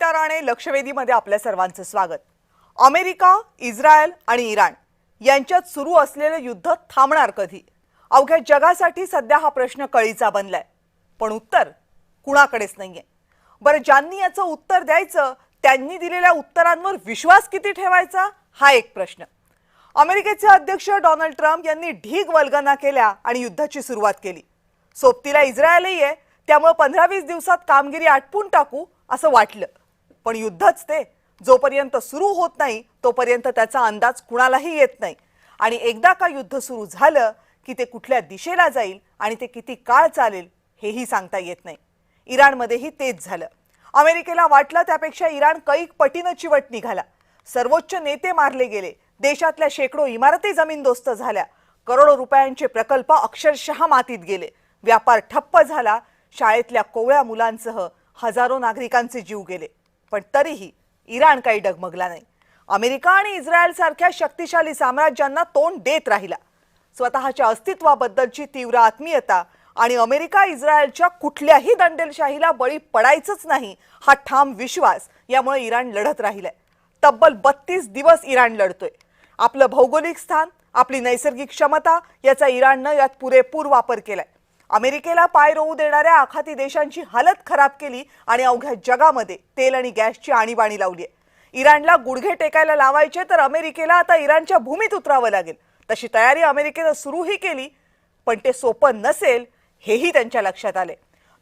नमिता राणे लक्षवेधीमध्ये आपल्या सर्वांचं स्वागत। अमेरिका, इस्रायल आणि इराण यांच्यात सुरू असलेले युद्ध थांबणार कधी? अवघ्या जगासाठी सध्या हा प्रश्न कळीचा बनलाय, पण उत्तर कुणाकडेच नाहीये। बरं, ज्यांनी याचं उत्तर द्यायचं त्यांनी दिलेल्या उत्तरांवर विश्वास किती ठेवायचा हा एक प्रश्न। अमेरिकेचे अध्यक्ष डोनाल्ड ट्रम्प यांनी ढीग वल्गना केल्या आणि युद्धाची सुरुवात केली। सोबतीला इस्रायलही आहे, त्यामुळे 15-20 दिवसात कामगिरी आटपून टाकू असं वाटलं, पण युद्धच ते जोपर्यंत सुरू होत नाही तोपर्यंत त्याचा अंदाज कुणालाही येत नाही। आणि एकदा का युद्ध सुरू झालं की ते कुठल्या दिशेला जाईल आणि ते किती काळ चालेल हेही सांगता येत नाही। इराणमध्येही तेच झालं। अमेरिकेला वाटलं त्यापेक्षा इराण कैक पटीनं चिवट निघाला। सर्वोच्च नेते मारले गेले, देशातल्या शेकडो इमारती जमीनदोस्त झाल्या, करोडो रुपयांचे प्रकल्प अक्षरशः मातीत गेले, व्यापार ठप्प झाला, शाळेतल्या कोवळ्या मुलांसह हजारो नागरिकांचे जीव गेले। पण तरीही इराण काही डगमगला नाही। अमेरिका आणि इस्रायल सारख्या शक्तिशाली साम्राज्यांना तोंड देत राहिला। स्वतःच्या अस्तित्वाबद्दलची तीव्र आत्मीयता आणि अमेरिका इस्रायलच्या कुठल्याही दंडेलशाहीला बळी पडायचंच नाही हा ठाम विश्वास यामुळे इराण लढत राहिलाय। तब्बल 32 दिवस इराण लढतोय। आपलं भौगोलिक स्थान, आपली नैसर्गिक क्षमता याचा इराणनं यात पुरेपूर वापर केलाय। अमेरिकेला पाय रोवू देणाऱ्या आखाती देशांची हालत खराब केली आणि अवघ्या जगामध्ये तेल आणि गॅसची आणीबाणी लावली आहे। इराणला गुडघे टेकायला लावायचे तर अमेरिकेला आता इराणच्या भूमीत उतरावं लागेल। तशी तयारी अमेरिकेनं सुरूही केली, पण ते सोपं नसेल हेही त्यांच्या लक्षात आले।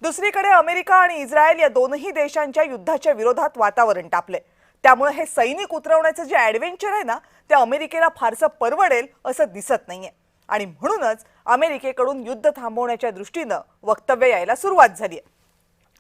दुसरीकडे अमेरिका आणि इस्रायल या दोनही देशांच्या युद्धाच्या विरोधात वातावरण तापले, त्यामुळे हे सैनिक उतरवण्याचं जे ॲडव्हेंचर आहे ना ते अमेरिकेला फारसं परवडेल असं दिसत नाहीये। आणि म्हणूनच अमेरिकेकडून युद्ध थांबवण्याच्या दृष्टीनं वक्तव्य यायला सुरुवात झाली आहे।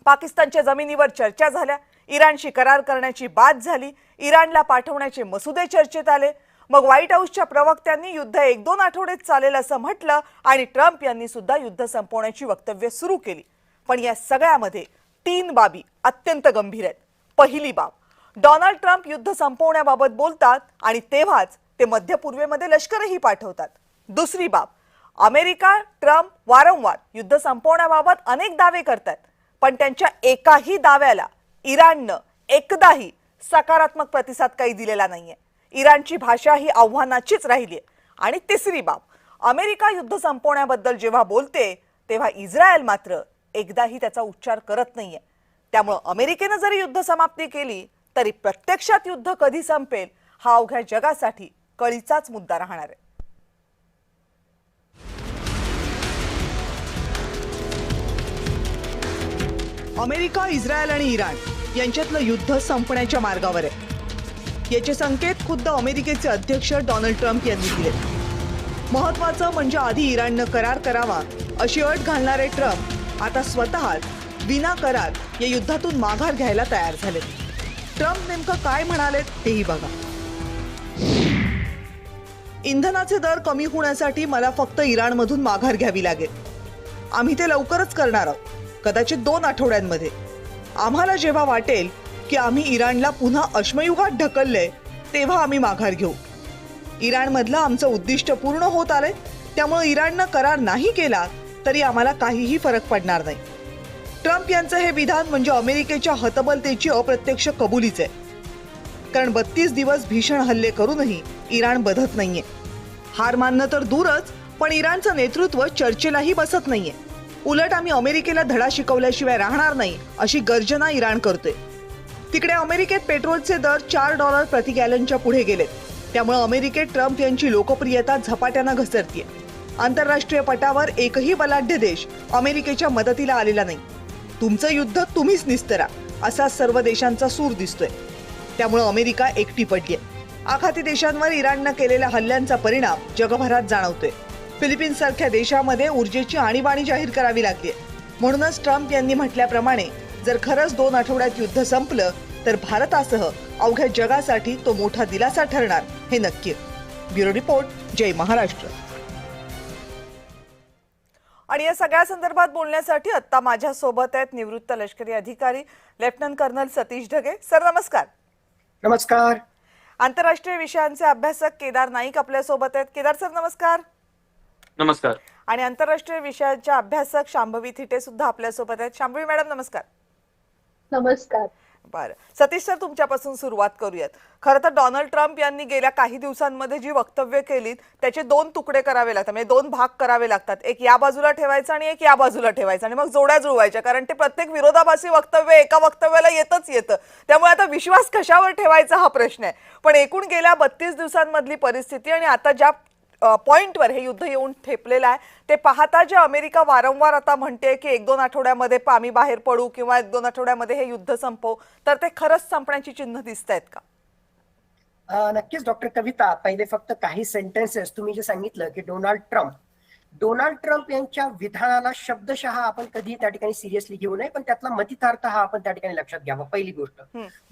पाकिस्तानच्या जमिनीवर चर्चा झाल्या, इराणशी करार करण्याची बात झाली, इराणला पाठवण्याचे मसुदे चर्चेत आले। मग व्हाईट हाऊसच्या प्रवक्त्यांनी युद्ध 1-2 आठवडेच चालेल असं म्हटलं आणि ट्रम्प यांनी सुद्धा युद्ध संपवण्याची वक्तव्य सुरू केली। पण या सगळ्यामध्ये 3 बाबी अत्यंत गंभीर आहेत। पहिली बाब, डोनाल्ड ट्रम्प युद्ध संपवण्याबाबत बोलतात आणि तेव्हाच ते मध्य पूर्वेमध्ये लष्करही पाठवतात। दुसरी बाब, अमेरिका, ट्रम्प वारंवार युद्ध संपवण्याबाबत अनेक दावे करतात, पण त्यांच्या एकाही दाव्याला इराणनं एकदाही सकारात्मक प्रतिसाद काही दिलेला नाहीये। इराणची भाषा ही आव्हानाचीच राहिली आहे। आणि तिसरी बाब, अमेरिका युद्ध संपवण्याबद्दल जेव्हा बोलते तेव्हा इस्रायल मात्र एकदाही त्याचा उच्चार करत नाहीये। त्यामुळे अमेरिकेनं जरी युद्ध समाप्ती केली तरी प्रत्यक्षात युद्ध कधी संपेल हा अवघ्या जगासाठी कळीचाच मुद्दा राहणार आहे। अमेरिका, इस्रायल आणि इराण यांच्यातलं युद्ध संपण्याच्या मार्गावर आहे। याचे संकेत खुद्द अमेरिकेचे अध्यक्ष डोनाल्ड ट्रम्प यांनी दिले। महत्त्वाचं म्हणजे आधी इराणनं करार करावा अशी अट घालणारे ट्रम्प आता स्वतःच विना करार या युद्धातून माघार घ्यायला तयार झाले। ट्रम्प नेमकं काय म्हणाले तेही बघा। इंधनाचे दर कमी होण्यासाठी मला फक्त इराणमधून माघार घ्यावी लागेल। आम्ही ते लवकरच करणार आहोत, कदाचित 2 आठवड्यांमध्ये। आम्हाला जेव्हा वाटेल की आम्ही इराणला पुन्हा अश्मयुगात ढकलले तेव्हा आम्ही माघार घेऊ। इराणमधलं आमचं उद्दिष्ट पूर्ण होत आलंय, त्यामुळे इराणनं करार नाही केला तरी आम्हाला काहीही फरक पडणार नाही। ट्रम्प यांचं हे विधान म्हणजे अमेरिकेच्या हतबलतेची अप्रत्यक्ष कबुलीच आहे, कारण 32 दिवस भीषण हल्ले करूनही इराण बधत नाहीये। हार मानणं तर दूरच, पण इराणचं नेतृत्व चर्चेलाही बसत नाहीये। उलट आम्ही अमेरिकेला धडा शिकवल्याशिवाय राहणार नाही अशी गर्जना इराण करतोय। तिकडे अमेरिकेत पेट्रोलचे दर $4 प्रति गॅलनच्या पुढे गेलेत, त्यामुळे अमेरिकेत ट्रम्प यांची लोकप्रियता झपाट्यानं घसरतीये। आंतरराष्ट्रीय पटावर एकही बलाढ्य देश अमेरिकेच्या मदतीला आलेला नाही। तुमचं युद्ध तुम्हीच निस्तरा असा सर्व देशांचा सूर दिसतोय, त्यामुळे अमेरिका एकटी पडलीय। आखाती देशांवर इराणनं केलेल्या हल्ल्यांचा परिणाम जगभरात जाणवतोय। फिलिपिन्स सारख्या देशामध्ये ऊर्जेची आणीबाणी जाहीर करावी लागलीय। म्हणूनच ट्रम्प यांनी म्हटल्याप्रमाणे जर खरंच 2 आठवड्यात युद्ध संपलं तर भारतासह अवघ्या जगासाठी तो मोठा दिलासा ठरणार हे नक्की। ब्युरो रिपोर्ट, जय महाराष्ट्र। आणि या सगळ्या संदर्भात बोलण्यासाठी आता माझ्या सोबत आहेत निवृत्त लष्करी अधिकारी lieutenant colonel Satish Dhage. Sir नमस्कार। नमस्कार। आंतरराष्ट्रीय विषयांचे अभ्यासक केदार नाईक आपल्या सोबत आहेत। केदार सर नमस्कार। नमस्कार। आणि आंतरराष्ट्रीय विषयाच्या अभ्यासक शांभवी थिटे सुद्धा आपल्या सोबत आहेत। शांभवी मॅडम नमस्कार। नमस्कार। बरं, सतीश सर, तुमच्यापासून सुरुवात करूयात. खरं तर डोनाल्ड ट्रम्प यांनी गेल्या काही दिवसांमध्ये जी वक्तव्य केलीत त्याचे दोन तुकडे करावे लागतात, म्हणजे दोन भाग करावे लागतात. एक या बाजूला ठेवायचा आणि एक या बाजूला ठेवायचा आणि मग जोड्या जुळवायच्या, कारण ते प्रत्येक विरोधाभासी वक्तव्य एका वक्तव्याला येतं. त्यामुळे आता विश्वास कशावर ठेवायचा हा प्रश्न आहे. पण एकूण गेल्या 32 दिवसांमधली परिस्थिती आणि आता ज्या पॉइंटवर हे युद्ध येऊन ठेपलेलं आहे ते पाहता, जे अमेरिका वारंवार आता म्हणते की 1-2 आठवड्यामध्ये आम्ही बाहेर पडू किंवा 1-2 आठवड्यामध्ये हे युद्ध संपवू, तर ते खरंच संपण्याची चिन्ह दिसत आहेत का? नक्कीच डॉक्टर कविता, पहिले फक्त काही सेंटेन्सेस तुम्ही जे सांगितलं की डोनाल्ड ट्रम्प यांच्या विधानाला शब्दशः आपण कधी त्या ठिकाणी सिरियसली घेऊ नये, पण त्यातला मतितार्थ हा आपण त्या ठिकाणी लक्षात घ्यावा, पहिली गोष्ट.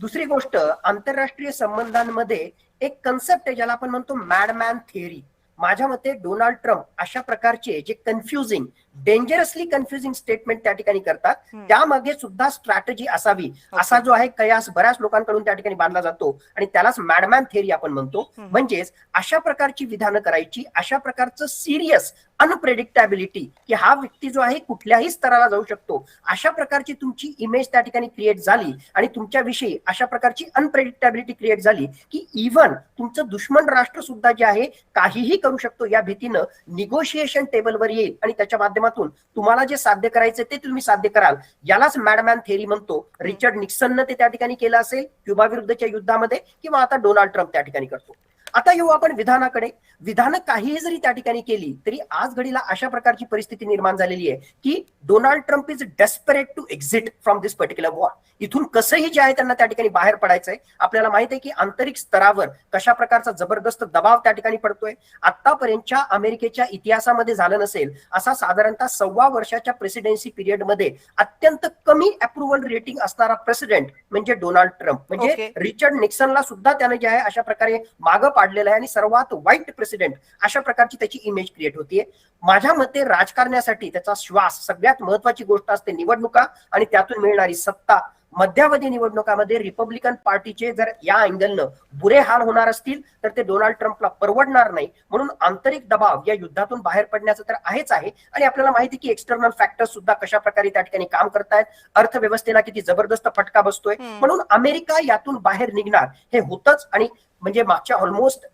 दुसरी गोष्ट, आंतरराष्ट्रीय संबंधांमध्ये एक कन्सेप्ट आहे ज्याला आपण म्हणतो मॅडमॅन थिअरी. माझ्या मते डोनाल्ड ट्रम्प अशा प्रकारचे जे कन्फ्युजिंग, डेंजरसली कन्फ्युजिंग स्टेटमेंट त्या ठिकाणी करतात, त्यामागे सुद्धा स्ट्रॅटेजी असावी, असा जो आहे कयास बऱ्याच लोकांकडून त्या ठिकाणी बांधला जातो आणि त्यालाच मॅडमॅन थिअरी आपण म्हणतो. म्हणजेच अशा प्रकारची विधानं करायची, अशा प्रकारचं सिरियस अनप्रेडिक्टॅबिलिटी की हा व्यक्ती जो आहे कुठल्याही स्तराला जाऊ शकतो, अशा प्रकारची तुमची इमेज त्या ठिकाणी क्रिएट झाली आणि तुमच्याविषयी अशा प्रकारची अनप्रेडिक्टॅबिलिटी क्रिएट झाली की इव्हन तुमचं दुश्मन राष्ट्र सुद्धा जे आहे काहीही करू शकतो या भीतीनं निगोशिएशन टेबलवर येईल आणि त्याच्या माध्यमातून तुम्हाला जे साध्य करायचं ते तुम्ही साध्य कराल. यालाच मॅडमॅन थिअरी म्हणतो. रिचर्ड निक्सननं ते त्या ठिकाणी केलं असेल क्युबा विरुद्धच्या युद्धामध्ये, किंवा आता डोनाल्ड ट्रम्प त्या ठिकाणी करतो. आता येऊ आपण विधानाकडे. विधानं काहीही जरी त्या ठिकाणी केली तरी आज घडीला अशा प्रकारची परिस्थिती निर्माण झालेली आहे की Donald Trump is desperate to exit from this particular war. इथून कसंही जे आहे त्यांना त्या ठिकाणी बाहेर पडायचंय. आपल्याला माहित आहे की आंतरिक स्तरावर कशा प्रकारचा जबरदस्त दबाव त्या ठिकाणी पडतोय. आतापर्यंतच्या अमेरिकेच्या इतिहासामध्ये झालं नसेल असा साधारणतः 1.25 वर्षाच्या प्रेसिडेन्सी पिरियडमध्ये अत्यंत कमी अप्रुव्हल रेटिंग असणारा प्रेसिडेंट म्हणजे डोनाल्ड ट्रम्प. म्हणजे रिचर्ड निक्सनला सुद्धा त्याने जे आहे अशा प्रकारे मागं पाडलेलं आहे आणि सर्वात वाईट प्रेसिडेंट अशा प्रकारची त्याची इमेज क्रिएट होतीये. माझ्या मते राजकारण्यासाठी त्याचा श्वास सगळ्यात महत्वाची गोष्ट असते निवडणुका आणि त्यातून मिळणारी सत्ता. मध्यावधी निवडणुकामध्ये रिपब्लिकन पार्टीचे जर या अँगलनं बुरे हाल होणार असतील तर ते डोनाल्ड ट्रम्पला परवडणार नाही. म्हणून आंतरिक दबाव या युद्धातून बाहेर पडण्याचं तर आहेच आहे आणि आपल्याला माहिती की एक्सटर्नल फॅक्टर्स सुद्धा कशा प्रकारे त्या ठिकाणी काम करतायत. अर्थव्यवस्थेला किती जबरदस्त फटका बसतोय. म्हणून अमेरिका यातून बाहेर निघणार हे होतच. आणि म्हणजे मागच्या ऑलमोस्ट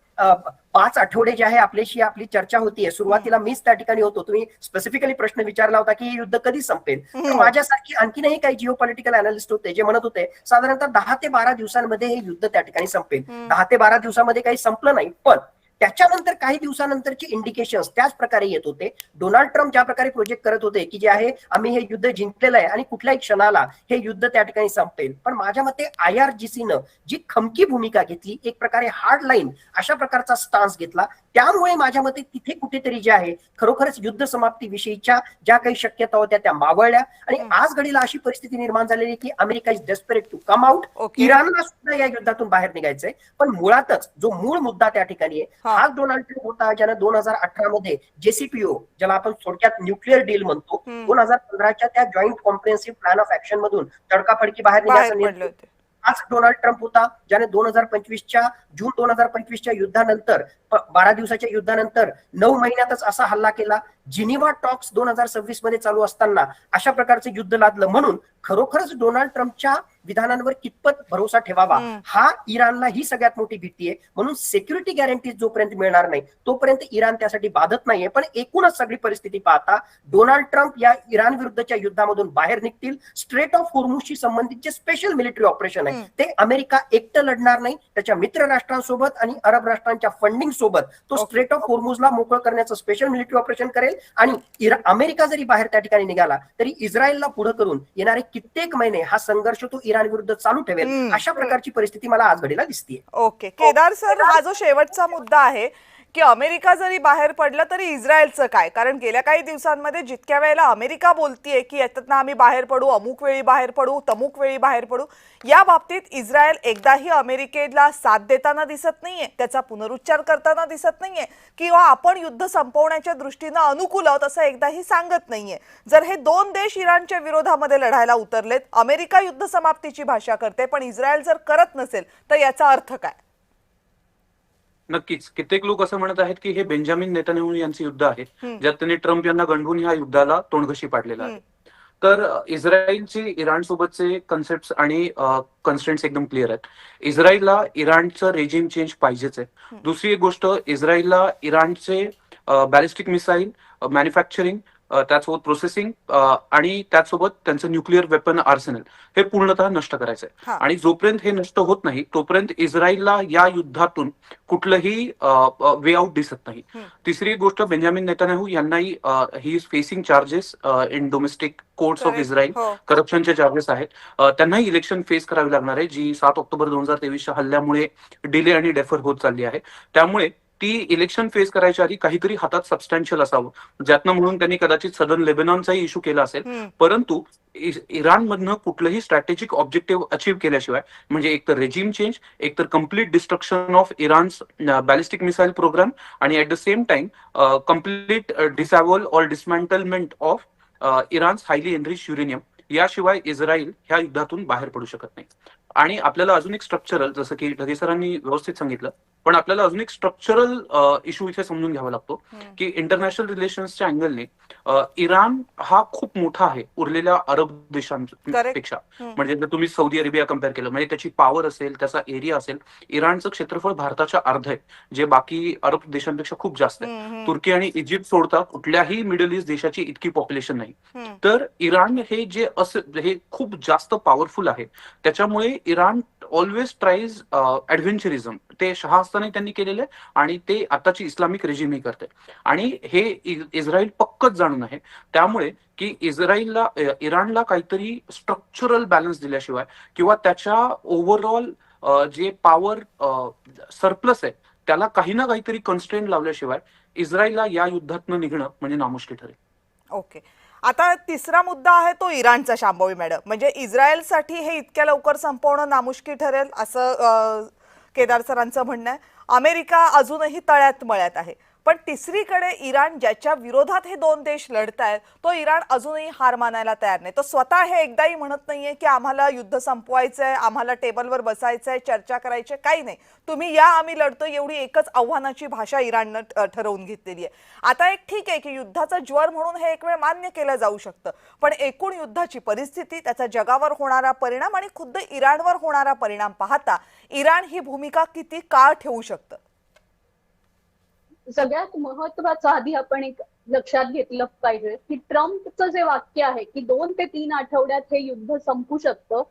5 आठवडे जे आहे आपली चर्चा होतीये. सुरुवातीला मीच त्या ठिकाणी होतो. तुम्ही स्पेसिफिकली प्रश्न विचारला होता की हे युद्ध कधी संपेल. माझ्यासारखी आणखीनही काही जिओ पॉलिटिकल अनालिस्ट होते जे म्हणत होते साधारणतः 10 ते 12 दिवसांमध्ये हे युद्ध त्या ठिकाणी संपेल. 10 ते 12 दिवसामध्ये काही संपलं नाही, पण त्याच्यानंतर काही दिवसानंतरचे इंडिकेशन्स त्याच प्रकारे येत होते. डोनाल्ड ट्रम्प ज्या प्रकारे प्रोजेक्ट करत होते की जे आहे आम्ही हे युद्ध जिंकलेलं आहे आणि कुठल्याही क्षणाला हे युद्ध त्या ठिकाणी संपेल. पण माझ्या मते IRGCनं जी खमकी भूमिका घेतली, एक प्रकारे हार्ड लाईन अशा प्रकारचा स्टान्स घेतला, त्यामुळे माझ्या मते तिथे कुठेतरी जे आहे खरोखरच युद्ध समाप्ती विषयीच्या ज्या काही शक्यता होत्या त्या मावळल्या. आणि आज घडीला अशी परिस्थिती निर्माण झालेली की America is desperate to come out. इराणला सुद्धा या युद्धातून बाहेर निघायचंय. पण मुळातच जो मूळ मुद्दा त्या ठिकाणी आहे हाच डोनाल्ड ट्रम्प होता ज्यानं 2018 मध्ये JCPO, ज्याला आपण थोडक्यात न्यूक्लिअर डील म्हणतो, 2015च्या त्या joint comprehensive plan of action मधून तडकाफडकी बाहेर निघायचा निर्णय. हाच डोनाल्ड ट्रम्प होता ज्याने 2025च्या जून 2025च्या युद्धानंतर 12 दिवसाच्या युद्धानंतर 9 महिन्यातच असा हल्ला केला. जिनिव्हा टॉक्स 2026 मध्ये चालू असताना अशा प्रकारचे युद्ध लादलं. म्हणून खरोखरच डोनाल्ड ट्रम्पच्या विधानांवर कितपत भरोसा ठेवावा हा इराणला ही सगळ्यात मोठी भीती आहे. म्हणून सिक्युरिटी गॅरंटी जोपर्यंत मिळणार नाही तोपर्यंत इराण त्यासाठी बाधत नाहीये. पण एकूणच सगळी परिस्थिती पाहता डोनाल्ड ट्रम्प या इराण विरुद्धच्या युद्धामधून बाहेर निघतील. स्ट्रेट ऑफ होर्मुझशी संबंधित जे स्पेशल मिलिटरी ऑपरेशन आहे ते अमेरिका एकटं लढणार नाही, त्याच्या मित्र राष्ट्रांसोबत आणि अरब राष्ट्रांच्या फंडिंग सोबत तो स्ट्रेट ऑफ होर्मुझला मोकळं करण्याचं स्पेशल मिलिटरी ऑपरेशन करेल. आणि अमेरिका जरी बाहेर त्या ठिकाणी निघाला तरी इस्रायलला पुढे करून येणारे कित्येक महिने हा संघर्ष तो इराण विरुद्ध चालू ठेवेल. अशा प्रकारची परिस्थिती मला आज घडीला दिसते. ओके केदार सर, हा जो शेवटचा मुद्दा आहे की अमेरिका जरी बाहेर पडलं तरी इस्रायलचं काय? कारण गेल्या काही दिवसांमध्ये जितक्या वेळेला अमेरिका बोलतीये की याच्यातनं आम्ही बाहेर पडू, अमुक वेळी बाहेर पडू, तमुक वेळी बाहेर पडू, या बाबतीत इस्रायल एकदाही अमेरिकेला साथ देताना दिसत नाहीये, त्याचा पुनरुच्चार करताना दिसत नाहीये किंवा आपण युद्ध संपवण्याच्या दृष्टीनं अनुकूल आहोत असं एकदाही सांगत नाहीये. जर हे दोन देश इराणच्या विरोधामध्ये लढायला उतरलेत, अमेरिका युद्ध समाप्तीची भाषा करते पण इस्रायल जर करत नसेल तर याचा अर्थ काय? नक्कीच कित्येक लोक असं म्हणत आहेत की हे बेंजामिन नेतन्याहू यांचे युद्ध आहे ज्यात त्यांनी ट्रम्प यांना गंडवून ह्या युद्धाला तोंडघशी पाडलेलं आहे. तर इस्रायलचे इराण सोबतचे कन्सेप्ट आणि कन्स्ट्रेंट्स एकदम क्लिअर आहेत. इस्रायलला इराणचं रेजिम चेंज पाहिजेच आहे. दुसरी एक गोष्ट, इस्रायलला इराणचे बॅलिस्टिक मिसाईल मॅन्युफॅक्चरिंग, त्याचसोबत प्रोसेसिंग आणि त्याचसोबत त्यांचं न्यूक्लिअर वेपन आर्सेनल हे पूर्णतः नष्ट करायचं आहे. हा. आणि जोपर्यंत हे नष्ट होत नाही तोपर्यंत इस्रायलला या युद्धातून कुठलंही वे आउट दिसत नाही. तिसरी गोष्ट, बेंजामिन नेतान्याहू यांनाही he is facing charges in domestic courts of Correct. Israel. हो. करप्शनचे चार्जेस आहेत. त्यांनाही इलेक्शन फेस करावी लागणार आहे, जी 7 ऑक्टोबर 2023च्या हल्ल्यामुळे डिले आणि डेफर होत चालली आहे. त्यामुळे ती इलेक्शन फेस करायच्या आधी काहीतरी हातात सबस्टॅन्शियल असावं, ज्यातनं म्हणून त्यांनी कदाचित सदन लेबनॉनचाही इश्यू केला असेल. परंतु इराणमधनं कुठलंही स्ट्रॅटेजिक ऑब्जेक्टिव्ह अचीव्ह केल्याशिवाय, म्हणजे एक तर रेजिम चेंज, एक तर complete destruction of Iran's ballistic missile program, आणि at the same time complete disavowal or dismantlement of Iran's highly enrich uranium, याशिवाय इस्रायल ह्या युद्धातून बाहेर पडू शकत नाही. आणि आपल्याला अजून एक स्ट्रक्चरल, जसं की ढगे सरांनी व्यवस्थित सांगितलं, पण आपल्याला अजून एक स्ट्रक्चरल इश्यू इथे समजून घ्यावा लागतो की इंटरनॅशनल रिलेशन्सच्या अँगलने इराण हा खूप मोठा आहे उरलेल्या अरब देशांपेक्षा. म्हणजे जर तुम्ही सौदी अरेबिया कम्पेअर केलं, म्हणजे त्याची पॉवर असेल, त्याचा एरिया असेल, इराणचं क्षेत्रफळ भारताच्या अर्ध आहे, जे बाकी अरब देशांपेक्षा खूप जास्त आहे. तुर्की आणि इजिप्त सोडता कुठल्याही मिडल ईस्ट देशाची इतकी पॉप्युलेशन नाही. तर इराण हे खूप जास्त पॉवरफुल आहे. त्याच्यामुळे इराण ऑलवेज ट्राईज ऍडव्हेंचरिझम. ते शहा असतानाही त्यांनी केलेलं आहे आणि ते आताची इस्लामिक रेजिमही करते. आणि हे इस्रायल पक्कच जाणून आहे. त्यामुळे की इराणला काहीतरी स्ट्रक्चरल बॅलन्स दिल्याशिवाय किंवा त्याच्या ओव्हरऑल जे पॉवर सरप्लस आहे त्याला काही ना काहीतरी कन्स्ट्रेंट लावल्याशिवाय इस्रायलला या युद्धातनं निघणं म्हणजे नामुष्की ठरेल. ओके. आता तिसरा मुद्दा आहे तो इराणचा, शांभवी मॅडम. म्हणजे इस्रायलसाठी हे इतक्या लवकर संपवणं नामुष्की ठरेल असं केदार सरांचं म्हणणं आहे. अमेरिका अजूनही तळ्यात मळ्यात आहे. पण तिसरीकडे इराण, ज्याच्या विरोधात हे दोन देश लढतायत, तो इराण अजूनही हार मानायला तयार नाही. तो स्वतः हे एकदाही म्हणत नाहीये की आम्हाला युद्ध संपवायचंय, आम्हाला टेबलवर बसायचंय, चर्चा करायची, काही नाही, तुम्ही या, आम्ही लढतो, एवढी एकच आव्हानाची भाषा इराणनं ठरवून घेतलेली आहे. आता एक ठीक आहे की युद्धाचा ज्वर म्हणून हे एक वेळ मान्य केलं जाऊ शकतं, पण एकूण युद्धाची परिस्थिती, त्याचा जगावर होणारा परिणाम आणि खुद्द इराणवर होणारा परिणाम पाहता इराण ही भूमिका किती काळ ठेवू शकतं? सगळ्यात महत्वाचं आधी आपण एक लक्षात घेतलं पाहिजे की ट्रम्पचं जे वाक्य आहे की 2 ते 3 आठवड्यात हे युद्ध संपू शकतं,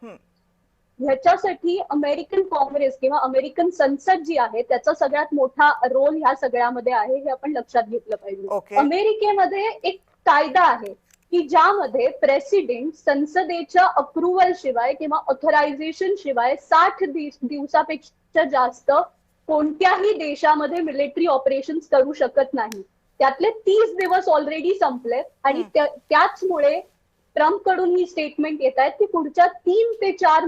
ह्याच्यासाठी अमेरिकन काँग्रेस किंवा अमेरिकन संसद जी आहे त्याचा सगळ्यात मोठा रोल ह्या सगळ्यामध्ये आहे, हे आपण लक्षात घेतलं पाहिजे. अमेरिकेमध्ये एक कायदा आहे की ज्यामध्ये प्रेसिडेंट संसदेच्या अप्रुव्हल शिवाय किंवा ऑथरायझेशन शिवाय 60 दिवसापेक्षा जास्त कोणत्याही देशामध्ये मिलिटरी ऑपरेशन्स करू शकत नाही. त्यातले 30 दिवस ऑलरेडी संपलेत आणि त्याचमुळे ट्रम्प कडून ही स्टेटमेंट येत आहेत की पुढच्या 3 ते 4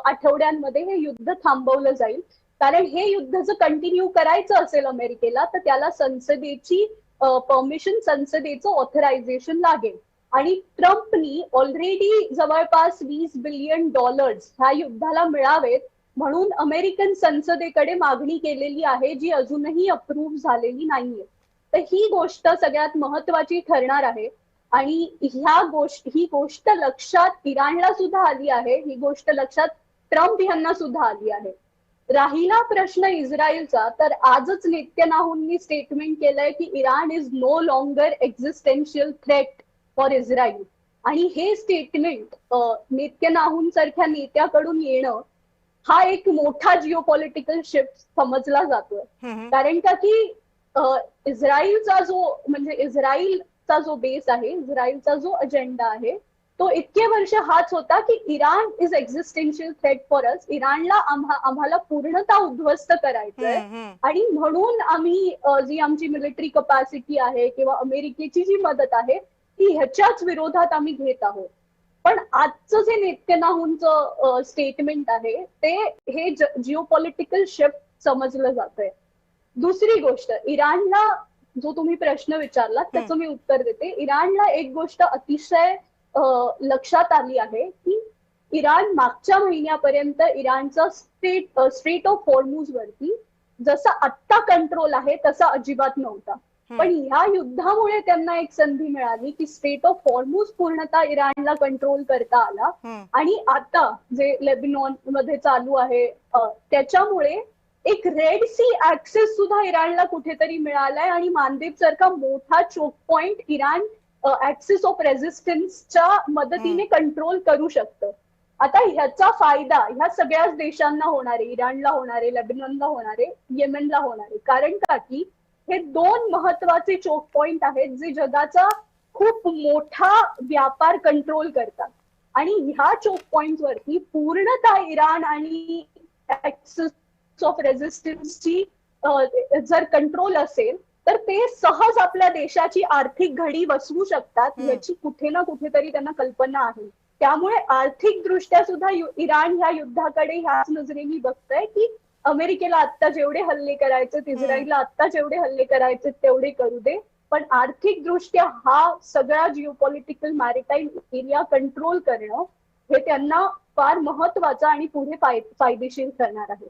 आठवड्यांमध्ये हे युद्ध थांबवलं जाईल. कारण हे युद्ध जर कंटिन्यू करायचं असेल अमेरिकेला तर त्याला संसदेची परमिशन, संसदेचं ऑथरायझेशन लागेल. आणि ट्रम्पनी ऑलरेडी जवळपास $20 बिलियन ह्या युद्धाला मिळावेत म्हणून अमेरिकन संसदेकडे मागणी केलेली आहे, जी अजूनही अप्रूव्ह झालेली नाहीये. तर ही गोष्ट सगळ्यात महत्वाची ठरणार आहे. आणि ही गोष्ट लक्षात इराणला सुद्धा आली आहे, ही गोष्ट लक्षात ट्रम्प यांना सुद्धा आली आहे. राहिला प्रश्न इस्रायलचा, तर आजच नेतन्याहूंनी स्टेटमेंट केलंय की Iran is no longer existential threat for Israel. आणि हे स्टेटमेंट नेतन्याहूंसारख्या नेत्याकडून येणं हा एक मोठा जिओपॉलिटिकल शिफ्ट समजला जातोय. कारण का की इस्रायलचा जो बेस आहे, इस्रायलचा जो अजेंडा आहे, तो इतके वर्ष हाच होता की Iran is existential threat for us. इराणला आम्हाला पूर्णतः उद्ध्वस्त करायचंय आणि म्हणून आम्ही जी आमची मिलिटरी कपॅसिटी आहे किंवा अमेरिकेची जी मदत आहे ती ह्याच्याच विरोधात आम्ही घेत आहोत. पण आजचं जे नेतन्याहूंचं स्टेटमेंट आहे ते हे जिओपॉलिटिकल शिफ्ट समजलं जातंय. दुसरी गोष्ट, इराणला जो तुम्ही प्रश्न विचारला त्याचं मी उत्तर देते. इराणला एक गोष्ट अतिशय लक्षात आली आहे की इराण मागच्या महिन्यापर्यंत इराणचा स्ट्रेट ऑफ हॉर्मुझ वरती जसा आत्ता कंट्रोल आहे तसा अजिबात नव्हता. पण ह्या युद्धामुळे त्यांना एक संधी मिळाली की स्ट्रेट ऑफ हॉर्मुझ पूर्णतः इराणला कंट्रोल करता आला. आणि आता जे लेबनॉन मध्ये चालू आहे त्याच्यामुळे एक रेड सी ऍक्सेस सुद्धा इराणला कुठेतरी मिळालाय आणि मालदीव सारखा मोठा choke point Iran axis of रेझिस्टन्सच्या मदतीने कंट्रोल करू शकतं. आता ह्याचा फायदा ह्या सगळ्याच देशांना होणार आहे, इराणला होणार आहे, लेबनॉनला होणार आहे, येमेनला होणार आहे. कारण का की हे दोन महत्वाचे चोक पॉइंट आहेत जे जगाचा खूप मोठा व्यापार कंट्रोल करतात. आणि ह्या चोक पॉइंट वरती पूर्णतः इराण आणि ऍक्सिस ऑफ रेझिस्टन्सची जर कंट्रोल असेल तर ते सहज आपल्या देशाची आर्थिक घडी बसवू शकतात याची कुठे ना कुठेतरी त्यांना कल्पना आहे. त्यामुळे आर्थिक दृष्ट्या सुद्धा इराण ह्या युद्धाकडे ह्याच नजरेने बघतंय की अमेरिकेला आत्ता जेवढे हल्ले करायचे, इस्रायलला आत्ता जेवढे हल्ले करायचे तेवढे करू दे, पण आर्थिक दृष्ट्या हा सगळा जिओपॉलिटिकल मॅरिटाईम एरिया कंट्रोल करणं हे त्यांना फार महत्वाचं आणि पुढे फायदेशीर ठरणार आहे.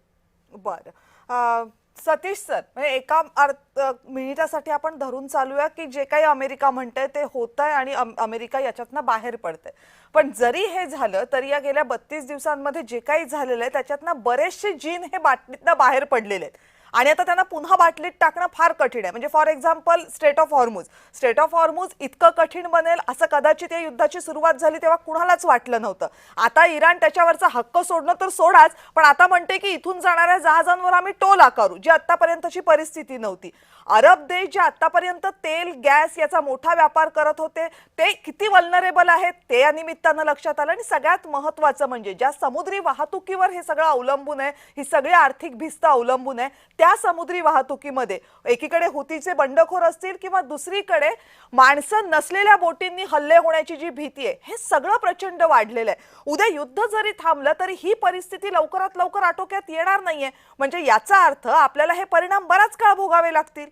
बरं सतीश सर, म्हणजे एका मिनिटासाठी आपण धरून चालूया की जे काही अमेरिका म्हणते ते होत आहे आणि अमेरिका याच्यातनं बाहेर पडते. पण जरी हे झालं तरी या गेल्या 32 दिवसांमध्ये जे काही झालेलं आहे त्याच्यातनं बरेचसे जीन हे बाटलीतनं बाहेर पडलेले आहेत आणि आता त्यांना पुन्हा बाटलीत टाकणं फार कठीण आहे. म्हणजे फॉर एक्झाम्पल स्ट्रेट ऑफ हॉर्मुझ इतकं कठीण बनेल असं कदाचित या युद्धाची सुरुवात झाली तेव्हा कुणालाच वाटलं नव्हतं. आता इराण त्याच्यावरचा हक्क सोडणं तर सोडाच, पण आता म्हणते की इथून जाणाऱ्या जहाजांवर आम्ही टोल आकारू, जी आतापर्यंतची परिस्थिती नव्हती. अरब देश जे आतापर्यंत तेल गॅस याचा मोठा व्यापार करत होते ते किती वल्नरेबल आहेत ते या निमित्तानं लक्षात आलं. आणि सगळ्यात महत्वाचं म्हणजे ज्या समुद्री वाहतुकीवर हे सगळं अवलंबून आहे, ही सगळी आर्थिक भिस्त अवलंबून आहे, त्या समुद्री वाहतुकीमध्ये एकीकडे हुतीचे बंडखोर असतील किंवा दुसरीकडे माणसं नसलेल्या बोटींनी हल्ले होण्याची जी भीती आहे, हे सगळं प्रचंड वाढलेलं आहे. उद्या युद्ध जरी थांबलं तरी ही परिस्थिती लवकरात लवकर आटोक्यात येणार नाहीये. म्हणजे याचा अर्थ आपल्याला हे परिणाम बराच काळ भोगावे लागतील.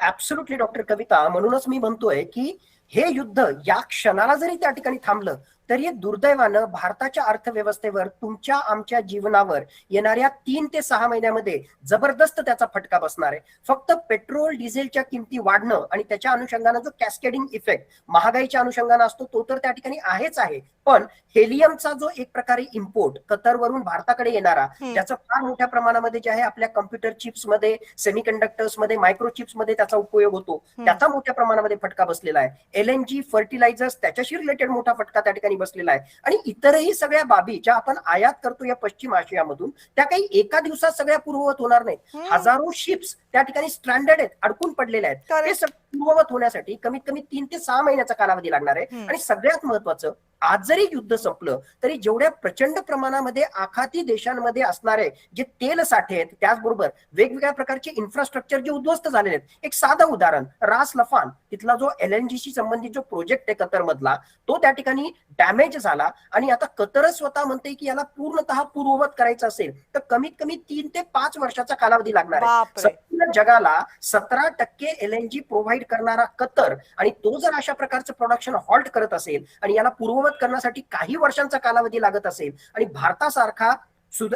ऍब्सोल्युटली डॉक्टर कविता, म्हणूनच मी म्हणतोय की हे युद्ध या क्षणाला जरी त्या ठिकाणी थांबलं तरी दुर्दैवानं भारताच्या अर्थव्यवस्थेवर, तुमच्या आमच्या जीवनावर येणाऱ्या 3 ते 6 महिन्यामध्ये जबरदस्त त्याचा फटका बसणार आहे. फक्त पेट्रोल डिझेलच्या किमती वाढणं आणि त्याच्या अनुषंगानं जो कॅस्केडिंग इफेक्ट महागाईच्या अनुषंगानं असतो तो तर त्या ठिकाणी आहेच आहे, पण हेलियमचा जो एक प्रकारे इम्पोर्ट कतरवरून भारताकडे येणारा, ज्याचा फार मोठ्या प्रमाणामध्ये जे आहे आपल्या कम्प्युटर चिप्स मध्ये, सेमीकंडक्टर्स मध्ये, मायक्रो चिप्स मध्ये त्याचा उपयोग होतो, त्याचा मोठ्या प्रमाणामध्ये फटका बसलेला आहे. LNG फर्टिलायझर्स त्याच्याशी रिलेटेड मोठा फटका त्या ठिकाणी बसलेला आहे. आणि इतरही सगळ्या बाबी ज्या आपण आयात करतो या पश्चिम आशियामधून, त्या काही एका दिवसात सगळ्या पूर्ववत होणार नाहीत. हजारो शिप्स त्या ठिकाणी स्ट्रँडेड आहेत, अडकून पडलेले आहेत. ते सगळं पूर्ववत होण्यासाठी कमीत कमी 3 ते 6 महिन्याचा कालावधी लागणार आहे. आणि सगळ्यात महत्वाचं, आज जरी युद्ध संपलं तरी जेवढ्या प्रचंड प्रमाणामध्ये आखाती देशांमध्ये असणारे जे तेल साठे आहेत, त्याचबरोबर वेगवेगळ्या प्रकारचे इन्फ्रास्ट्रक्चर जे उद्ध्वस्त झालेले आहेत. एक साधं उदाहरण, रास लफान तिथला जो LNG शी संबंधित जो प्रोजेक्ट आहे कतर मधला, तो त्या ठिकाणी डॅमेज झाला आणि आता कतर स्वतः म्हणते की याला पूर्णतः पूर्ववत करायचं असेल तर कमीत कमी 3 ते 5 वर्षाचा कालावधी लागणार आहे. संपूर्ण जगाला 17% LNG प्रोव्हाइड करणारा कतर, आणि तो जर अशा प्रकारचं प्रोडक्शन हॉल्ट करत असेल आणि याला पूर्ववत करण्यासाठी काही वर्षांचा कालावधी लागत असेल, आणि भारतासारखा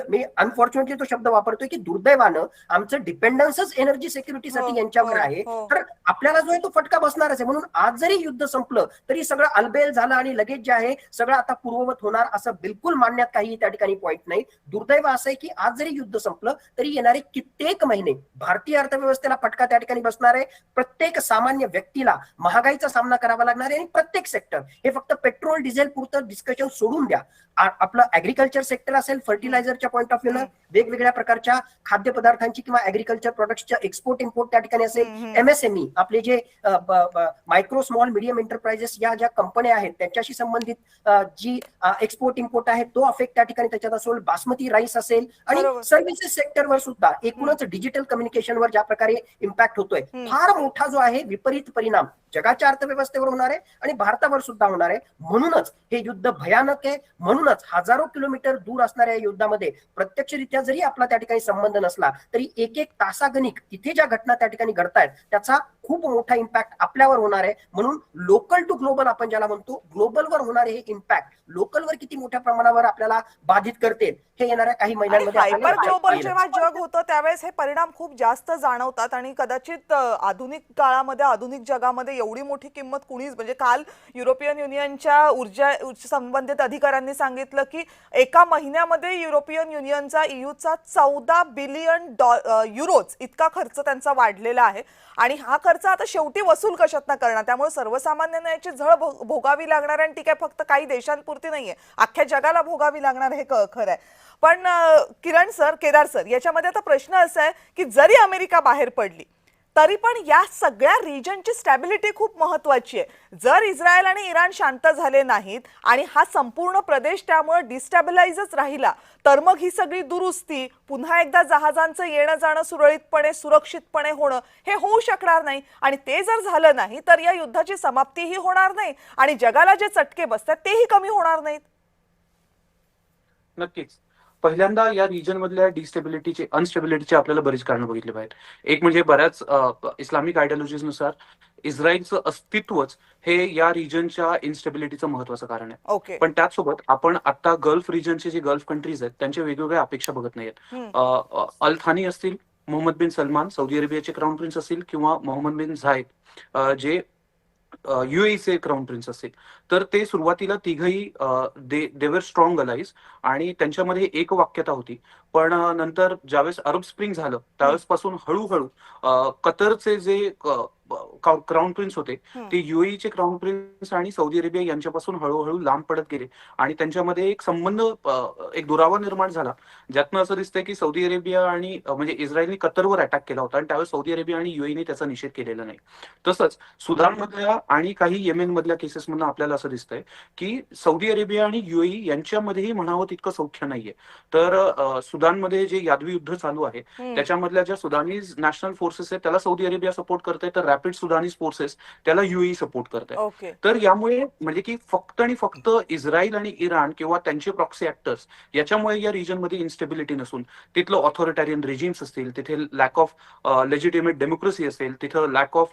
मी अनफॉर्च्युनेटली तो शब्द वापरतोय की दुर्दैवानं आमचं डिपेंडन्सच एनर्जी सिक्युरिटीसाठी यांच्यावर आहे, तर आपल्याला जो आहे तो फटका बसणारच आहे. म्हणून आज जरी युद्ध संपलं तरी सगळं अलबेल झालं आणि लगेच जे आहे सगळं आता पूर्ववत होणार असं बिलकुल मानण्यात काही त्या ठिकाणी पॉईंट नाही. दुर्दैव असं आहे की आज जरी युद्ध संपलं तरी येणारे कित्येक महिने भारतीय अर्थव्यवस्थेला फटका त्या ठिकाणी बसणार आहे. प्रत्येक सामान्य व्यक्तीला महागाईचा सामना करावा लागणार आहे आणि प्रत्येक सेक्टर, हे फक्त पेट्रोल डिझेल पुरतं डिस्कशन सोडून द्या, आपलं ऍग्रिकल्चर सेक्टर असेल, फर्टिलायझरच्या पॉईंट ऑफ व्ह्यूनं वेगवेगळ्या प्रकारच्या खाद्यपदार्थांची किंवा ऍग्रिकल्चर प्रोडक्ट्सच्या एक्सपोर्ट इम्पोर्ट त्या ठिकाणी असेल, MSME आपले जे मायक्रो स्मॉल मीडियम एंटरप्राइजेस या ज्या कंपन्या आहेत त्याच्याशी संबंधित जी एक्सपोर्ट इम्पोर्ट आहे तो अफेक्ट त्या ठिकाणी त्याच्यात असेल, बासमती राईस असेल, आणि सर्व्हिसेस सेक्टरवर सुद्धा एकूणच डिजिटल कम्युनिकेशनवर ज्या प्रकारे इम्पॅक्ट होतोय, फार मोठा जो आहे विपरीत परिणाम जगाच्या अर्थव्यवस्थेवर होणार आहे आणि भारतावर सुद्धा होणार आहे. म्हणूनच हे युद्ध भयानक आहे. म्हणूनच हजारो किलोमीटर दूर असणाऱ्या युद्धामध्ये प्रत्यक्षरित्या जरी आपला त्या ठिकाणी संबंध नसला तरी एक तासागणिक तिथे ज्या घटना त्या ठिकाणी घडतायत त्याचा खूप मोठा इम्पॅक्ट आपल्यावर होणार आहे. म्हणून लोकल टू ग्लोबल आपण ज्याला म्हणतो, ग्लोबलवर होणारे हे इम्पॅक्ट लोकलवर किती मोठ्या प्रमाणावर आपल्याला बाधित करते हे येणाऱ्या काही महिन्यांमध्ये हायपर आपल्याला ग्लोबल येईल. जेव्हा जग होतं त्यावेळेस हे परिणाम खूप जास्त जाणवतात आणि कदाचित आधुनिक काळामध्ये आधुनिक जगामध्ये एवढी मोठी किंमत कुणीच, म्हणजे काल युरोपियन युनियनच्या ऊर्जा संबंधित अधिकाऱ्यांनी सांगितलं की एका महिन्यामध्ये युरोपियन युनियनचा ईयूचा 14 बिलियन युरोज इतका खर्च त्यांचा वाढलेला आहे आणि हा खर्च आता शेवटी वसूल कशातनं करणार. त्यामुळे सर्वसामान्यांना याची झळ भोगावी लागणार आणि ती काय फक्त काही देशांपुरती नाहीये, अख्ख्या जगाला भोगावी लागणार हे खरं आहे. पण किरण सर, केदार सर, याच्यामध्ये आता प्रश्न असा आहे की जरी अमेरिका बाहेर पडली तरी पण या सगळ्या रिजनची स्टॅबिलिटी खूप महत्वाची आहे. जर इस्रायल आणि इराण शांत झाले नाहीत आणि हा संपूर्ण प्रदेश त्यामुळे डिस्टॅबिलाइजच राहिला तर मग ही सगळी दुरुस्ती, पुन्हा एकदा जहाजांचं येणं जाणं सुरळीतपणे सुरक्षितपणे होणं हे होऊ शकणार नाही. आणि ते जर झालं नाही तर या युद्धाची समाप्तीही होणार नाही आणि जगाला जे चटके बसतात तेही कमी होणार नाहीत. नक्कीच. पहिल्यांदा या रिजन मधल्या डिस्टेबिलिटीचे, अनस्टेबिलिटीचे आपल्याला बरीच कारणं बघितली पाहिजेत. एक म्हणजे बऱ्याच इस्लामिक आयडियोलॉजीजनुसार इस्रायलचं अस्तित्वच हे या रिजनच्या इन्स्टेबिलिटीचं महत्वाचं कारण आहे. ओके. पण त्याचसोबत आपण आता गल्फ रिजनचे जे गल्फ कंट्रीज आहेत त्यांच्या वेगवेगळ्या अपेक्षा बघत नाहीयेत. अल थानी असतील, मोहम्मद बिन सलमान सौदी अरेबियाचे क्राऊन प्रिन्स असतील, किंवा मोहम्मद बिन झायद जे युएईचे क्राऊन प्रिन्स असतील, तर ते सुरुवातीला तिघही देवर स्ट्रॉंग अलाईज आणि त्यांच्यामध्ये एक वाक्यता होती. पण नंतर ज्यावेळेस अरब स्प्रिंग झालं त्यावेळेस पासून हळूहळू कतरचे जे क्राऊन प्रिन्स होते ते युएईचे क्राऊन प्रिन्स आणि सौदी अरेबिया यांच्यापासून हळूहळू लांब पडत गेले आणि त्यांच्यामध्ये एक संबंध, एक दुरावा निर्माण झाला, ज्यातनं असं दिसतंय की सौदी अरेबिया आणि म्हणजे इस्रायलने कतरवर अटॅक केला होता आणि त्यावेळेस सौदी अरेबिया आणि युएईने त्याचा निषेध केलेला नाही. तसंच सुदानमधल्या आणि काही येमेन मधल्या केसेसमधून आपल्याला असं दिसतंय की सौदी अरेबिया आणि युएई यांच्यामध्येही म्हणावं तितकं सौख्य नाहीये. तर सुदानमध्ये जे यादवी युद्ध चालू आहे त्याच्यामधल्या ज्या सुदानीज नॅशनल फोर्सेस आहेत त्याला सौदी अरेबिया सपोर्ट करते, तर रॅपिड सुदानीज फोर्सेस त्याला युएई सपोर्ट करते. ओके. तर यामुळे म्हणजे की फक्त आणि फक्त इस्रायल आणि इराण किंवा त्यांचे प्रॉक्सी ऍक्टर्स याच्यामुळे या रिजनमध्ये इन्स्टेबिलिटी नसून तिथलं ऑथॉरिटॅरियन रेजिम्स असतील, तिथे लॅक ऑफ लेजिटिमेट डेमोक्रेसी असेल, तिथं लॅक ऑफ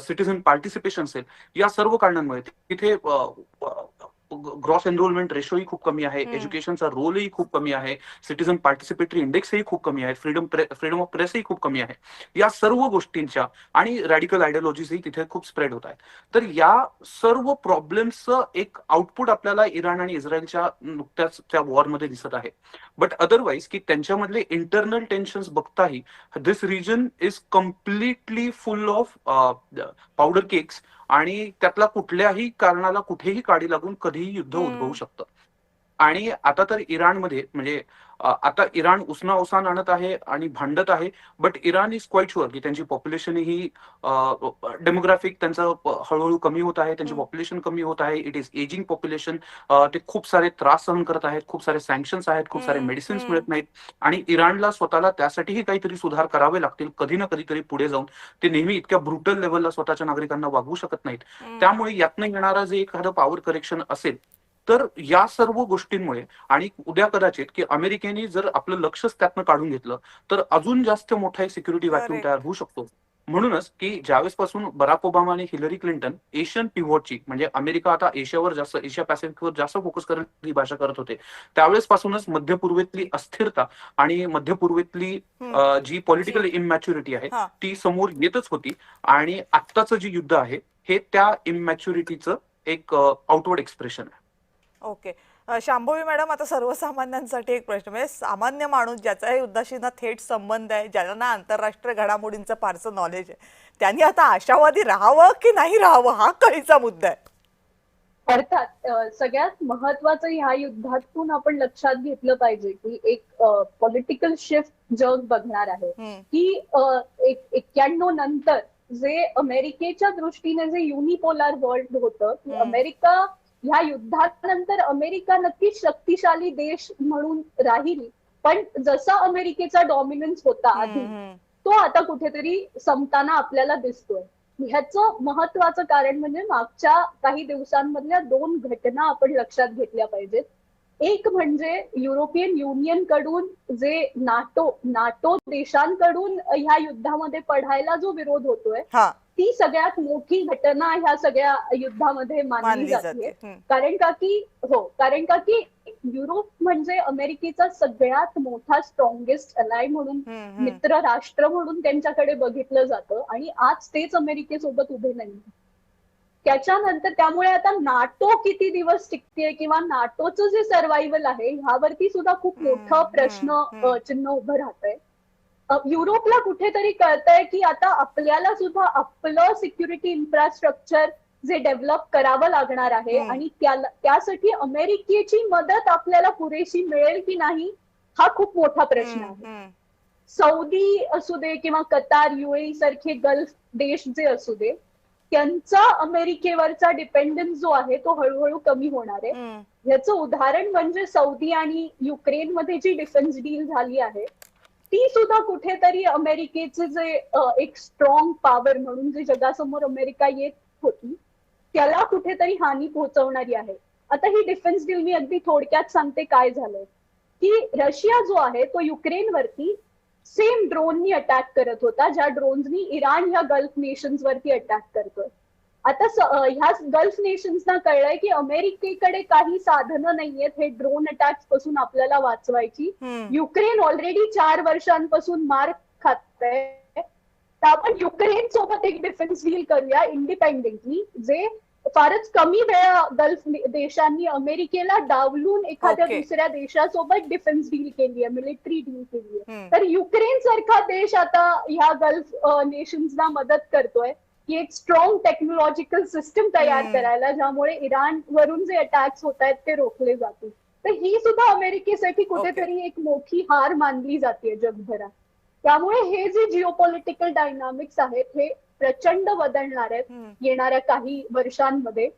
सिटीझन पार्टिसिपेशन असेल, या सर्व कारणांमुळे तिथे ग्रॉस एनरोलमेंट रेशोही खूप कमी आहे, एज्युकेशनचा रोलही खूप कमी आहे, सिटीझन पार्टिसिपेटरी इंडेक्सही खूप कमी आहे, फ्रीडम ऑफ प्रेसही खूप कमी आहे. या सर्व गोष्टींच्या आणि रॅडिकल आयडियोलॉजीजही तिथे खूप स्प्रेड होत आहेत. तर या सर्व प्रॉब्लेम्सचं एक आउटपुट आपल्याला इराण आणि इस्रायलच्या नुकत्याच त्या वॉरमध्ये दिसत आहे. बट अदरवाईज की त्यांच्यामधले इंटरनल टेन्शन्स बघताही this region is completely full of powder kegs आणि त्यातला कुठल्याही कारणाला कुठेही काडी लागून कधीही युद्ध उद्भवू शकतं. आणि आता तर इराणमध्ये म्हणजे आता इराण उसना आणत आहे आणि भांडत आहे, but Iran is quite sure की त्यांची पॉप्युलेशन ही डेमोग्राफिक त्यांचं हळूहळू कमी होत आहे, त्यांची पॉप्युलेशन कमी होत आहे, इट इज एजिंग पॉप्युलेशन. ते खूप सारे त्रास सहन करत आहेत, खूप सारे सँक्शन्स आहेत, खूप सारे मेडिसिन्स मिळत नाहीत आणि इराणला स्वतःला त्यासाठीही काहीतरी सुधार करावे लागतील कधी ना कधीतरी पुढे जाऊन. ते नेहमी इतक्या ब्रुटल लेवलला स्वतःच्या नागरिकांना वागवू शकत नाहीत. त्यामुळे यातनं येणारा जे एखादं पॉवर करेक्शन असेल तर या सर्व गोष्टींमुळे आणि उद्या कदाचित की अमेरिकेने जर आपलं लक्षच त्यातनं काढून घेतलं तर अजून जास्त मोठा एक सिक्युरिटी व्हॅक्यूम तयार होऊ शकतो. म्हणूनच की ज्यावेळेस पासून बराक ओबामा आणि हिलरी क्लिंटन एशियन पिव्होटची म्हणजे अमेरिका आता एशियावर जास्त, एशिया पॅसिफिकवर जास्त फोकस करण्याची भाषा करत होते, त्यावेळेस पासूनच मध्य पूर्वेतली अस्थिरता आणि मध्य पूर्वेतली जी पॉलिटिकल इमॅच्युरिटी आहे ती समोर येतच होती आणि आत्ताचं जे युद्ध आहे हे त्या इमॅच्युरिटीचं एक आउटवर्ड एक्सप्रेशन आहे. ओके. शांभवी मॅडम, आता सर्वसामान्यांसाठी एक प्रश्न, म्हणजे सामान्य माणूस ज्याचा या युद्धाशी ना थेट संबंध आहे, ज्याला ना आंतरराष्ट्रीय घडामोडींचं फारसं नॉलेज आहे, त्यांनी आता आशावादी राहावं की नाही राहावं हा कळीचा मुद्दा आहे. अर्थात सगळ्यात महत्वाचं ह्या युद्धातून आपण लक्षात घेतलं पाहिजे की एक पॉलिटिकल शिफ्ट जग बघणार आहे की 91 नंतर जे अमेरिकेच्या दृष्टीने जे युनिपोलार वर्ल्ड होतं की अमेरिका ह्या युद्धानंतर अमेरिका नक्कीच शक्तिशाली देश म्हणून राहिली, पण जसा अमेरिकेचा डॉमिनन्स होता आधी तो आता कुठेतरी संपताना आपल्याला दिसतोय. ह्याचं महत्वाचं कारण म्हणजे मागच्या काही दिवसांमधल्या 2 घटना आपण लक्षात घेतल्या पाहिजेत. एक म्हणजे युरोपियन युनियन कडून जे नाटो देशांकडून ह्या युद्धामध्ये पडायला जो विरोध होतोय ती सगळ्यात मोठी घटना ह्या सगळ्या युद्धामध्ये मानली मानली जाते. जाते. कारण का की युरोप म्हणजे अमेरिकेचा सगळ्यात मोठा स्ट्रॉंगेस्ट अलाय म्हणून, मित्र राष्ट्र म्हणून त्यांच्याकडे बघितलं जातं आणि आज तेच अमेरिकेसोबत उभे नाही. त्याच्यानंतर त्यामुळे आता नाटो किती दिवस टिकते किंवा नाटोचं जे सर्व्हायव्हल आहे ह्यावरती सुद्धा खूप मोठं प्रश्न चिन्ह उभं राहतंय. युरोपला कुठेतरी कळतंय की आता आपल्याला सुद्धा आपलं सिक्युरिटी इन्फ्रास्ट्रक्चर जे डेव्हलप करावं लागणार आहे आणि त्यासाठी अमेरिकेची मदत आपल्याला पुरेशी मिळेल की नाही हा खूप मोठा प्रश्न आहे. सौदी असू दे किंवा कतार, UAE सारखे गल्फ देश जे असू दे, त्यांचा अमेरिकेवरचा डिपेंडन्स जो आहे तो हळूहळू कमी होणार आहे. याचं उदाहरण म्हणजे सौदी आणि युक्रेनमध्ये जी डिफेन्स डील झाली आहे ती सुद्धा कुठेतरी अमेरिकेचे जे एक स्ट्रॉंग पॉवर म्हणून जे जगासमोर अमेरिका येत होती त्याला कुठेतरी हानी पोहोचवणारी आहे. आता ही डिफेन्स डील मी अगदी थोडक्यात सांगते काय झालंय की रशिया जो आहे तो युक्रेनवरती सेम ड्रोननी अटॅक करत होता ज्या ड्रोन्सनी इराण ह्या गल्फ नेशन्स वरती अटॅक करतोय. आता ह्या गल्फ नेशन्सना कळलंय की अमेरिकेकडे काही साधनं नाहीयेत हे ड्रोन अटॅक्स पासून आपल्याला वाचवायची. युक्रेन ऑलरेडी 4 वर्षांपासून मार खातंय, तर आपण युक्रेन सोबत एक डिफेन्स डील करूया इंडिपेंडेंटली, जे फारच कमी वेळा गल्फ देशांनी अमेरिकेला डावलून एखाद्या दुसऱ्या देशासोबत डिफेन्स डील केली आहे, मिलिटरी डील केली आहे. तर युक्रेन सारखा देश आता ह्या गल्फ नेशन्सना मदत करतोय की एक स्ट्रॉंग टेक्नॉलॉजिकल सिस्टम तयार करायला ज्यामुळे इराण वरून जे अटॅक्स होत आहेत ते रोखले जातील. तर ही सुद्धा अमेरिकेसाठी कुठेतरी एक मोठी हार मानली जाते जगभरात. त्यामुळे हे जे जिओपॉलिटिकल डायनामिक्स आहेत हे प्रचंड बदलणार आहेत येणाऱ्या काही वर्षांमध्ये.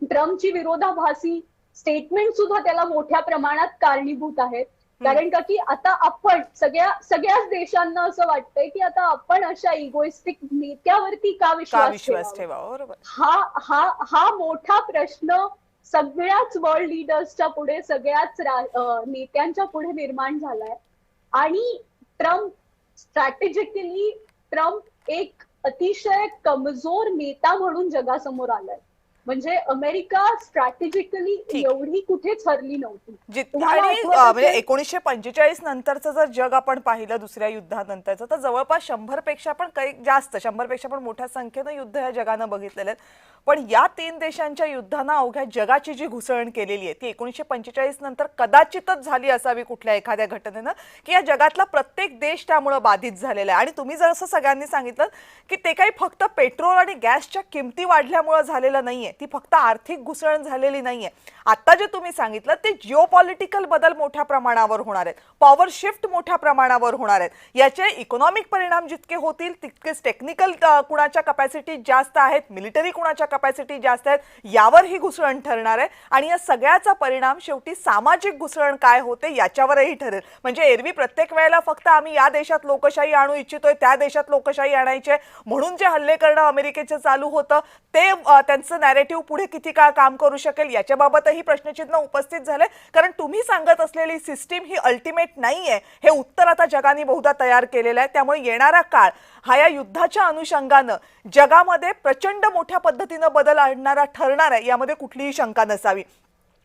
ट्रम्पची विरोधाभासी स्टेटमेंट सुद्धा त्याला मोठ्या प्रमाणात कारणीभूत आहेत. कारण का की आता आपण सगळ्याच देशांना असं वाटतंय की आता आपण अशा इगोइस्टिक नेत्यावरती का विश्वास ठेवावा. हा मोठा प्रश्न सगळ्याच वर्ल्ड लिडर्सच्या पुढे, सगळ्याच नेत्यांच्या पुढे निर्माण झालाय. आणि स्ट्रॅटेजिकली ट्रम्प एक अतिशय कमजोर नेता म्हणून जगासमोर आलाय. म्हणजे अमेरिका स्ट्रॅटेजिकली एवढी कुठेच हरली नव्हती. आणि म्हणजे 1945 नंतरचं जर जग आपण पाहिलं दुसऱ्या युद्धानंतरचं तर जवळपास 100 पेक्षा पण काही जास्त, 100 पेक्षा पण मोठ्या संख्येनं युद्ध या जगानं बघितलेले आहेत. पण या 3 देशांच्या युद्धांना अवघ्या जगाची जी घुसळण केलेली आहे ती 1945 नंतर कदाचितच झाली असावी कुठल्या एखाद्या घटनेनं की या जगातला प्रत्येक देश त्यामुळे बाधित झालेला आहे. आणि तुम्ही जसं सगळ्यांनी सांगितलं की ते काही फक्त पेट्रोल आणि गॅसच्या किमती वाढल्यामुळे झालेलं नाहीये, ती फक्त आर्थिक घुसळण झालेली नाहीये. आता जे तुम्ही सांगितलं ते जिओपॉलिटिकल बदल मोठ्या प्रमाणावर होणार आहेत, पॉवर शिफ्ट मोठ्या प्रमाणावर होणार आहेत. याचे इकॉनॉमिक परिणाम जितके होतील तितकेच टेक्निकल कुणाच्या कपॅसिटी जास्त आहेत, मिलिटरी कुणाच्या कपॅसिटी जास्त आहेत यावर ही घुसळण ठरणार आहे. आणि या सगळ्याचा परिणाम शेवटी सामाजिक घुसळण काय होते याच्यावरही ठरेल. म्हणजे एरवी प्रत्येक वेळेला फक्त आम्ही या देशात लोकशाही आणू इच्छितोय, त्या देशात लोकशाही आणायची म्हणून जे हल्ले करणं अमेरिकेचं चालू होतं ते त्यांचं नॅरेटिव्ह पुढे किती काळ काम करू शकेल याच्याबाबतही प्रश्नचिन्ह उपस्थित झाले. कारण तुम्ही सांगत असलेली सिस्टीम ही अल्टिमेट नाहीये हे उत्तर आता जगाने बहुधा तयार केलेलं आहे. त्यामुळे येणारा काळ हा या युद्धाच्या अनुषंगानं जगामध्ये प्रचंड मोठ्या पद्धतीनं बदल आणणारा ठरणार आहे, यामध्ये कुठलीही शंका नसावी.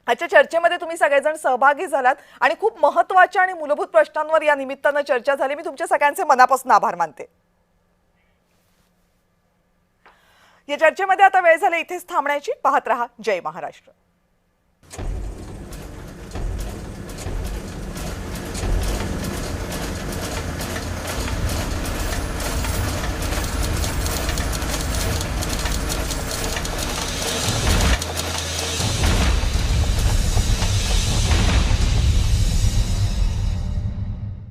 आजच्या चर्चेमध्ये तुम्ही सगळेजण सहभागी झालात आणि खूप महत्त्वाच्या आणि मूलभूत प्रश्नांवर या निमित्तानं चर्चा झाली. मी तुमच्या सगळ्यांचे मनापासून आभार मानते. या चर्चेमध्ये आता वेळ झाली इथेच थांबण्याची. पाहत रहा जय महाराष्ट्र.